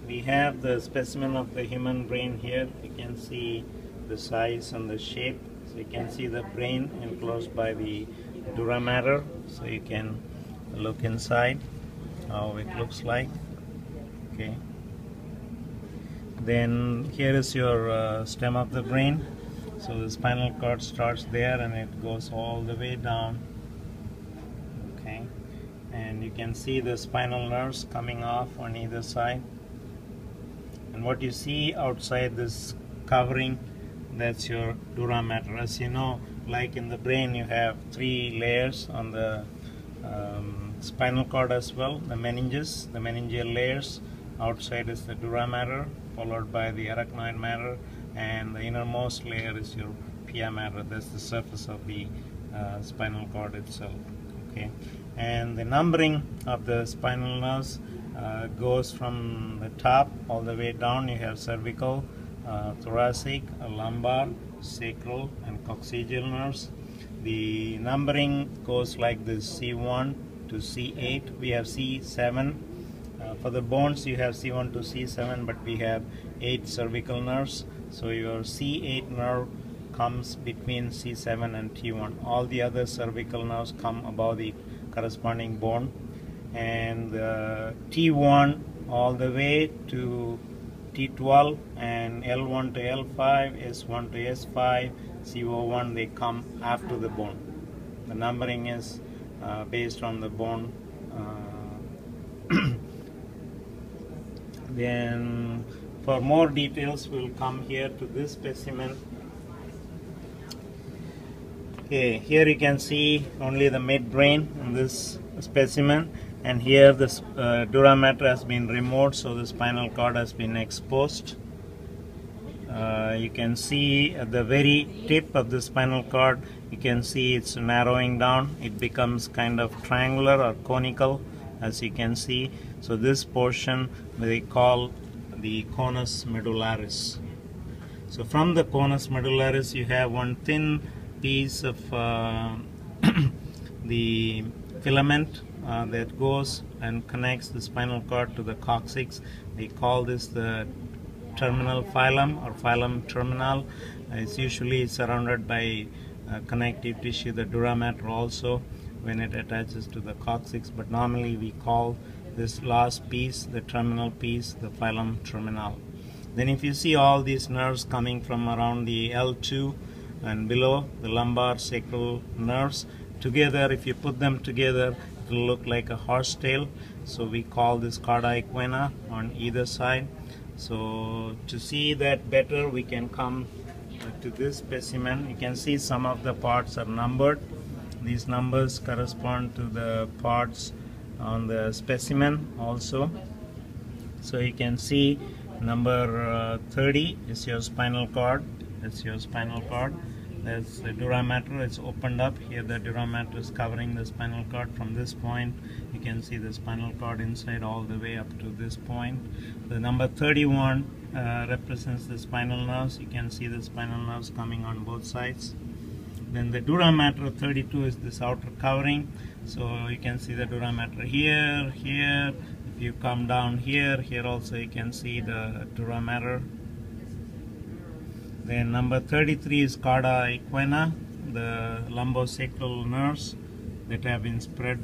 we have the specimen of the human brain here. You can see the size and the shape. So you can see the brain enclosed by the dura mater. So you can look inside how it looks like. Okay. Then here is your stem of the brain. So the spinal cord starts there and it goes all the way down. Okay. And you can see the spinal nerves coming off on either side. And what you see outside this covering, that's your dura mater. As you know, like in the brain, you have 3 layers on the spinal cord as well. The meninges, the meningeal layers. Outside is the dura mater, followed by the arachnoid mater, and the innermost layer is your pia mater. That's the surface of the spinal cord itself. Okay, and the numbering of the spinal nerves goes from the top all the way down. You have cervical, thoracic, lumbar, sacral, and coccygeal nerves. The numbering goes like this: C1 to C8. We have C7. For the bones, you have C1 to C7, but we have 8 cervical nerves. So your C8 nerve comes between C7 and T1. All the other cervical nerves come above the corresponding bone. And T1 all the way to T12, and L1 to L5, S1 to S5, CO1, they come after the bone. The numbering is based on the bone. Then for more details, we'll come here to this specimen. Okay, here you can see only the midbrain in this specimen, and here this dura mater has been removed, so the spinal cord has been exposed. You can see at the very tip of the spinal cord, you can see it's narrowing down. It becomes kind of triangular or conical, as you can see. So this portion they call the conus medullaris. So from the conus medullaris, you have one thin piece of the filament that goes and connects the spinal cord to the coccyx. They call this the terminal phylum or phylum terminal. It's usually surrounded by connective tissue, the dura mater also, when it attaches to the coccyx, but normally we call this last piece, the terminal piece, the phylum terminal. Then if you see all these nerves coming from around the L2 and below, the lumbar sacral nerves, together, if you put them together, it will look like a horsetail. So we call this cauda equina on either side. So to see that better, we can come to this specimen. You can see some of the parts are numbered. These numbers correspond to the parts on the specimen also. So you can see number 30 is your spinal cord. That's your spinal cord. That's the dura mater. It's opened up. Here the dura mater is covering the spinal cord. From this point, you can see the spinal cord inside all the way up to this point. The number 31 represents the spinal nerves. You can see the spinal nerves coming on both sides. Then the dura mater 32 is this outer covering. So you can see the dura mater here, here. If you come down here, here also you can see the dura mater. Then number 33 is cauda equina, the lumbosacral nerves that have been spread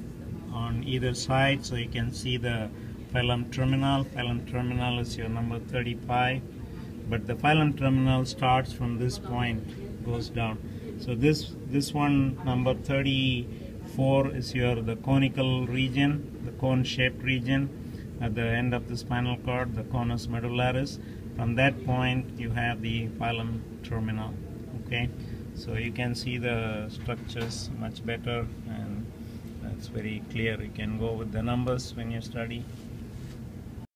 on either side. So you can see the phylum terminal. Phylum terminal is your number 35. But the phylum terminal starts from this point, goes down. So this one, number 34, is the conical region, the cone-shaped region at the end of the spinal cord, the conus medullaris. From that point, you have the phylum terminal. Okay, so you can see the structures much better, and that's very clear. You can go with the numbers when you study.